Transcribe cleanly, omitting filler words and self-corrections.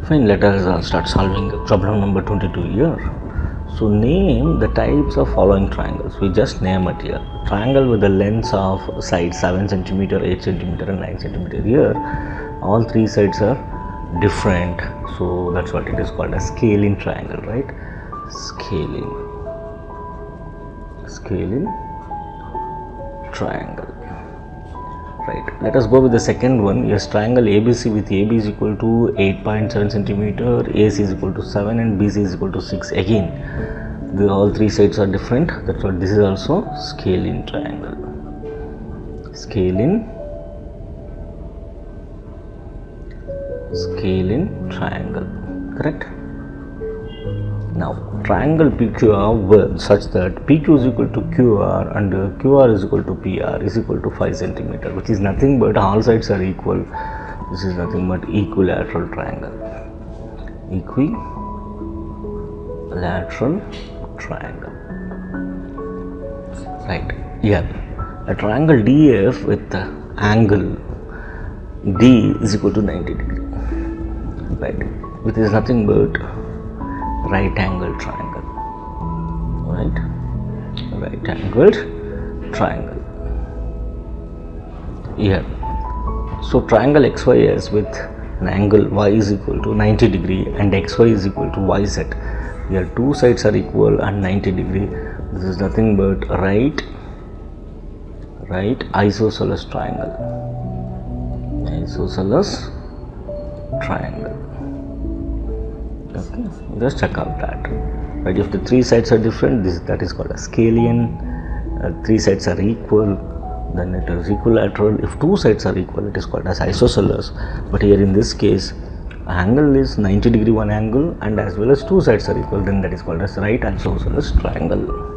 Fine, let us start solving problem number 22 here. So name the types of following triangles. We just name it here. Triangle with the lengths of sides 7 centimeter, 8 centimeter and 9 centimeter. Here all three sides are different, so that's what it is called a scaling triangle, right? Scaling triangle. Right, let us go with the second one. Yes, triangle ABC with AB is equal to 8.7 centimeter, AC is equal to 7 and BC is equal to 6. Again, all three sides are different. That's what this is also scaling triangle. Scaling triangle, correct? Now triangle PQR with such that PQ is equal to QR and QR is equal to PR is equal to 5 centimeter, which is nothing but all sides are equal. This is nothing but equilateral triangle. Equilateral triangle. Right. Here a triangle DF with angle D is equal to 90 degree. Right. Which is nothing but right angled triangle, right angled triangle. Here, so triangle XYS with an angle Y is equal to 90 degree and XY is equal to YZ. Here two sides are equal and 90 degree. This is nothing but right isosceles triangle. Okay, just check out that. Right, if the three sides are different, that is called a scalene. Three sides are equal, then it is equilateral. If two sides are equal, it is called as isosceles. But here in this case, angle is 90 degree one angle and as well as two sides are equal, then that is called as right isosceles triangle.